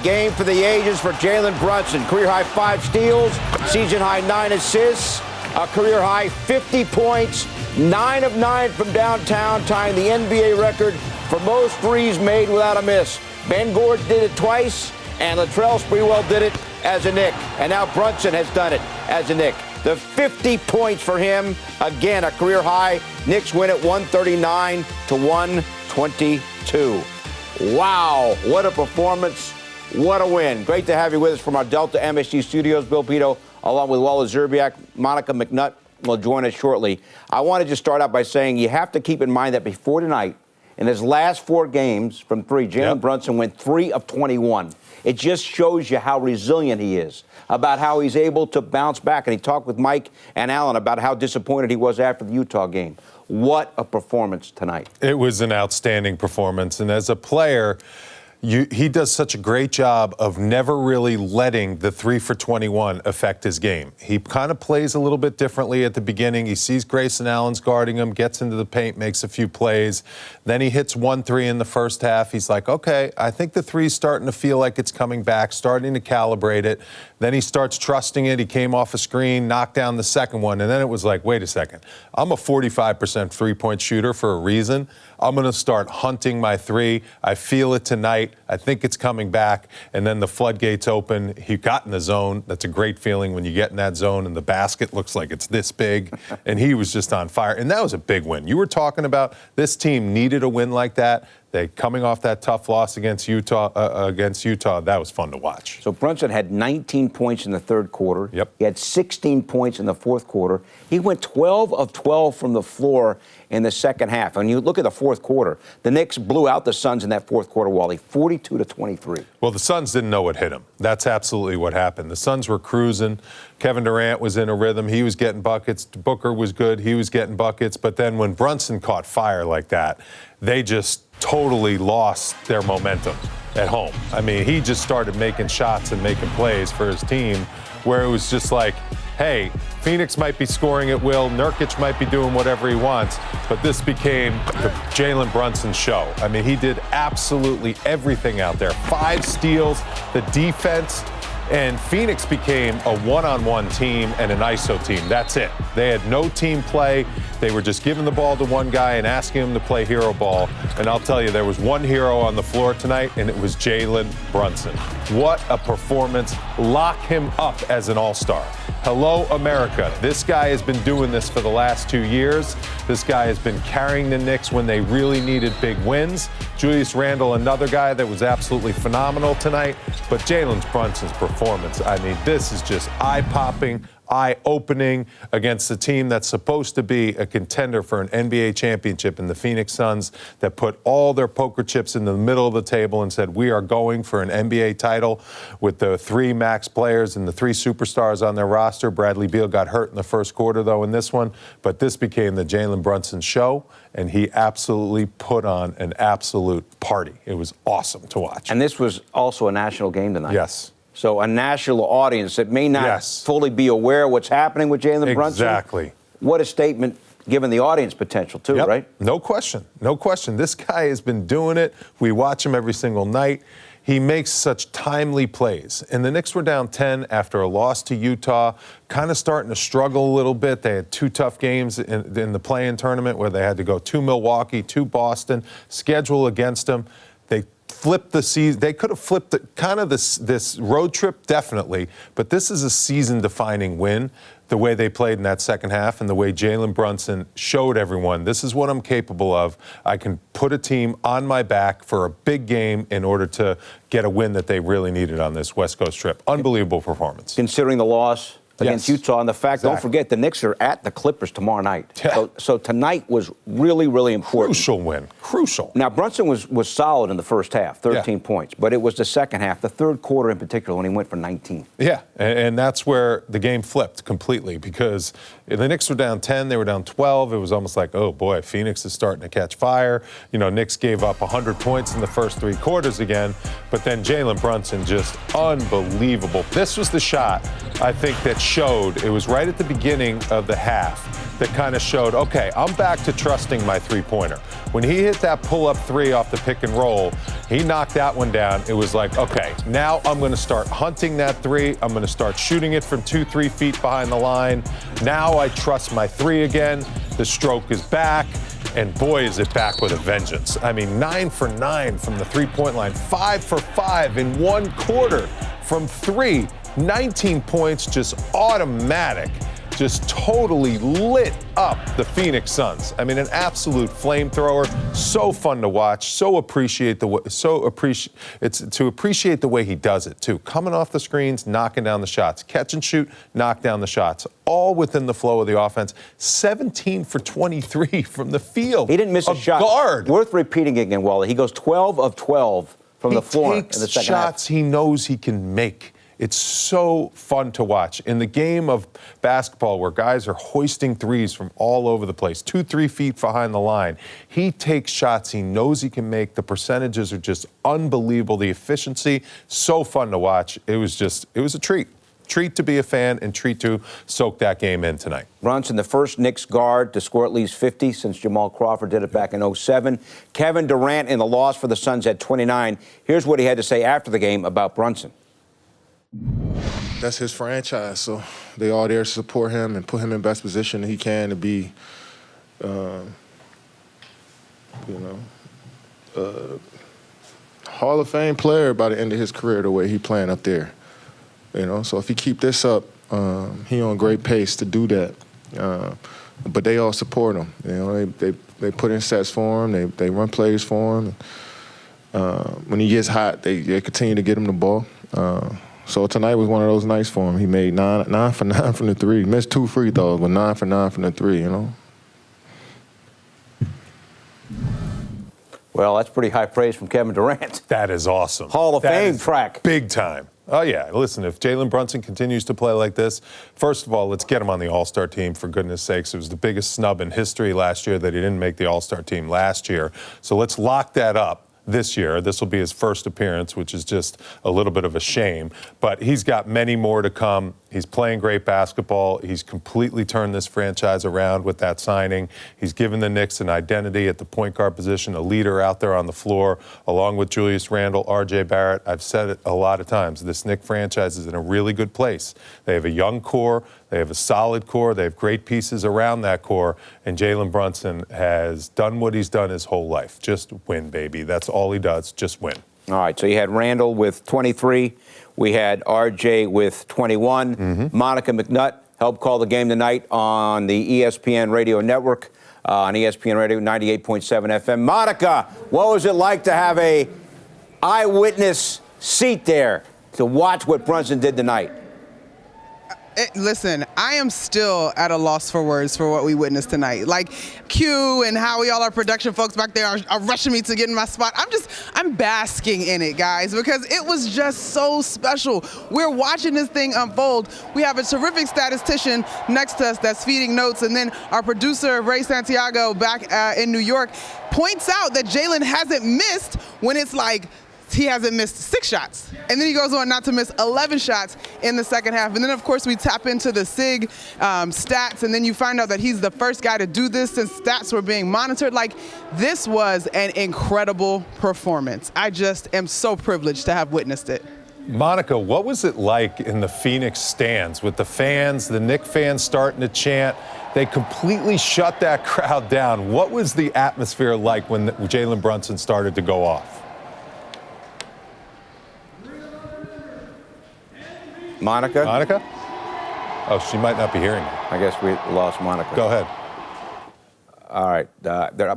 game for the ages for Jalen Brunson. Career-high 5 steals, season-high 9 assists, a career-high 50 points, 9 of 9 from downtown, tying the NBA record for most threes made without a miss. Ben Gordon did it twice, and Latrell Sprewell did it as a Knick. And now Brunson has done it as a Knick. The 50 points for him, again, a career high. Knicks win at 139 to 122. Wow, what a performance. What a win. Great to have you with us from our Delta MSG studios. Bill Pito, along with Walla Zerbiak, Monica McNutt will join us shortly. I want to just start out by saying you have to keep in mind that before tonight, in his last 4 games from 3, Jalen Brunson went 3 of 21. It just shows you how resilient he is, about how he's able to bounce back. And he talked with Mike and Alan about how disappointed he was after the Utah game. What a performance tonight. It was an outstanding performance. And as a player, he does such a great job of never really letting the 3 for 21 affect his game. He kind of plays a little bit differently at the beginning. He sees Grayson Allen's guarding him, gets into the paint, makes a few plays. Then he hits 1 3 in the first half. He's like, okay, I think the 3's starting to feel like it's coming back, starting to calibrate it. Then he starts trusting it. He came off a screen, knocked down the second one, and then it was like, wait a second. I'm a 45% three-point shooter for a reason. I'm going to start hunting my 3. I feel it tonight. I think it's coming back. And then the floodgates open. He got in the zone. That's a great feeling when you get in that zone and the basket looks like it's this big. And he was just on fire. And that was a big win. You were talking about this team needed a win like that. They coming off that tough loss against Utah. That was fun to watch. So Brunson had 19 points in the third quarter. Yep. He had 16 points in the fourth quarter. He went 12 of 12 from the floor in the second half. And you look at the fourth quarter, the Knicks blew out the Suns in that fourth quarter, Wally, 42 to 23. Well, the Suns didn't know what hit them. That's absolutely what happened. The Suns were cruising. Kevin Durant was in a rhythm. He was getting buckets. Booker was good. He was getting buckets. But then when Brunson caught fire like that, they just totally lost their momentum at home. I mean, he just started making shots and making plays for his team where it was just like, hey, Phoenix might be scoring at will, Nurkic might be doing whatever he wants, but this became the Jalen Brunson show. I mean, he did absolutely everything out there. 5 steals, the defense, and Phoenix became a one-on-one team and an ISO team. That's it. They had no team play. They were just giving the ball to one guy and asking him to play hero ball. And I'll tell you, there was one hero on the floor tonight, and it was Jalen Brunson. What a performance. Lock him up as an all-star. Hello, America. This guy has been doing this for the last 2 years. This guy has been carrying the Knicks when they really needed big wins. Julius Randle, another guy that was absolutely phenomenal tonight. But Jalen Brunson's performance, I mean, this is just eye-popping, eye-opening against a team that's supposed to be a contender for an NBA championship in the Phoenix Suns that put all their poker chips in the middle of the table and said, we are going for an NBA title with the 3 max players and the 3 superstars on their roster. Bradley Beal got hurt in the first quarter, though, in this one. But this became the Jalen Brunson show, and he absolutely put on an absolute party. It was awesome to watch. And this was also a national game tonight. Yes. So a national audience that may not fully be aware of what's happening with Jalen Brunson. Exactly. What a statement, given the audience potential, too, right? No question. No question. This guy has been doing it. We watch him every single night. He makes such timely plays. And the Knicks were down 10 after a loss to Utah, kind of starting to struggle a little bit. They had 2 tough games in the play-in tournament where they had to go to Milwaukee, to Boston, schedule against them. They flipped the season. They could have flipped this road trip, definitely. But this is a season-defining win, the way they played in that second half and the way Jalen Brunson showed everyone, this is what I'm capable of. I can put a team on my back for a big game in order to get a win that they really needed on this West Coast trip. Unbelievable performance. Considering the loss against Utah and the fact, don't forget, the Knicks are at the Clippers tomorrow night. Yeah. So tonight was really, really important. Crucial win. Crucial. Now, Brunson was solid in the first half, 13 points. But it was the second half, the third quarter in particular, when he went for 19. Yeah, and that's where the game flipped completely because the Knicks were down 10, they were down 12. It was almost like, oh, boy, Phoenix is starting to catch fire. You know, Knicks gave up 100 points in the first 3 quarters again. But then Jalen Brunson, just unbelievable. This was the shot I think, that showed, it was right at the beginning of the half, that kind of showed, okay, I'm back to trusting my three-pointer. When he hit that pull-up three off the pick and roll, he knocked that one down. It was like, okay, now I'm going to start hunting that three. I'm going to start shooting it from 2-3 feet behind the line. Now I trust my three again. The stroke is back. And boy, is it back with a vengeance. I mean, 9 for 9 from the three-point line, 5 for 5 in one quarter from three. 19 points, just automatic, just totally lit up the Phoenix Suns. I mean, an absolute flamethrower. So fun to watch. To appreciate the way he does it too. Coming off the screens, knocking down the shots, catch and shoot, knock down the shots, all within the flow of the offense. 17 for 23 from the field. He didn't miss a shot. Guard. Worth repeating again, Wally. He goes 12 of 12 from the floor in the second half. He takes shots he knows he can make. It's so fun to watch. In the game of basketball where guys are hoisting threes from all over the place, 2-3 feet behind the line, he takes shots he knows he can make. The percentages are just unbelievable. The efficiency, so fun to watch. It was a treat. Treat to be a fan and treat to soak that game in tonight. Brunson, the first Knicks guard to score at least 50 since Jamal Crawford did it back in 2007. Kevin Durant in the loss for the Suns at 29. Here's what he had to say after the game about Brunson. That's his franchise, so they all there to support him and put him in best position that he can to be, Hall of Fame player by the end of his career the way he playing up there. So if he keep this up, he on great pace to do that. But they all support him. They put in sets for him. They run plays for him. When he gets hot, they continue to get him the ball. So tonight was one of those nights for him. He made 9 for 9 from the three. Missed 2 free throws, but 9 for 9 from the three, Well, that's pretty high praise from Kevin Durant. That is awesome. Hall of Fame track. Big time. Oh, yeah. Listen, if Jalen Brunson continues to play like this, first of all, let's get him on the All-Star team, for goodness sakes. It was the biggest snub in history last year that he didn't make the All-Star team last year. So let's lock that up this year. This will be his first appearance, which is just a little bit of a shame. But he's got many more to come. He's playing great basketball. He's completely turned this franchise around with that signing. He's given the Knicks an identity at the point guard position, a leader out there on the floor, along with Julius Randle, R.J. Barrett. I've said it a lot of times. This Knicks franchise is in a really good place. They have a young core. They have a solid core. They have great pieces around that core. And Jalen Brunson has done what he's done his whole life. Just win, baby. That's all he does. Just win. All right, so you had Randall with 23. We had R.J. with 21. Mm-hmm. Monica McNutt helped call the game tonight on the ESPN radio network, on ESPN Radio 98.7 FM. Monica, what was it like to have a eyewitness seat there to watch what Brunson did tonight? Listen, I am still at a loss for words for what we witnessed tonight. Like Q and Howie, all our production folks back there are rushing me to get in my spot. I'm basking in it, guys, because it was just so special. We're watching this thing unfold. We have a terrific statistician next to us that's feeding notes, and then our producer, Ray Santiago, back in New York, points out that Jalen hasn't missed when it's like he hasn't missed 6 shots. And then he goes on not to miss 11 shots in the second half. And then, of course, we tap into the SIG stats, and then you find out that he's the first guy to do this since stats were being monitored. Like, this was an incredible performance. I just am so privileged to have witnessed it. Monica, what was it like in the Phoenix stands with the fans, the Knicks fans starting to chant? They completely shut that crowd down. What was the atmosphere like when Jalen Brunson started to go off? Monica? Monica? Oh, she might not be hearing you. I guess we lost Monica. Go ahead. All right.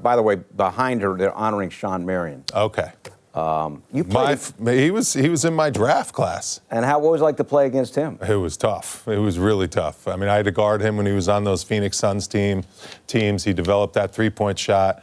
By the way, behind her, they're honoring Shawn Marion. Okay. You played he was in my draft class. And what was it like to play against him? It was tough. It was really tough. I mean, I had to guard him when he was on those Phoenix Suns teams. He developed that three-point shot.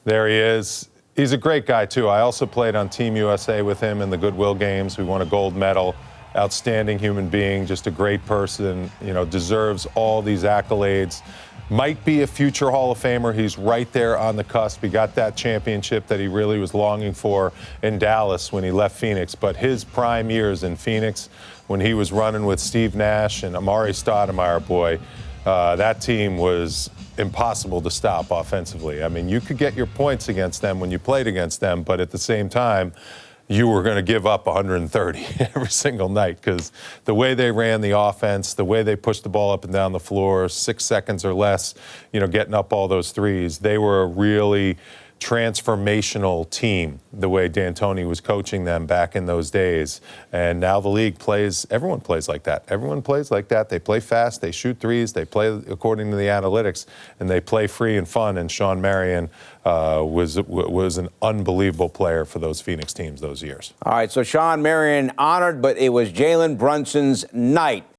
There he is. He's a great guy, too. I also played on Team USA with him in the Goodwill Games. We won a gold medal. outstanding human being, just a great person, deserves all these accolades. Might be a future Hall of Famer. He's right there on the cusp. He got that championship that he really was longing for in Dallas when he left Phoenix. But his prime years in Phoenix, when he was running with Steve Nash and Amari Stoudemire, boy, that team was impossible to stop offensively. I mean, you could get your points against them when you played against them, but at the same time, you were going to give up 130 every single night because the way they ran the offense, the way they pushed the ball up and down the floor, 6 seconds or less, getting up all those threes, they were a really transformational team, the way D'Antoni was coaching them back in those days. And now the league everyone plays like that. Everyone plays like that. They play fast, they shoot threes, they play according to the analytics, and they play free and fun. And Shawn Marion was an unbelievable player for those Phoenix teams those years. All right, so Shawn Marion honored, but it was Jalen Brunson's night.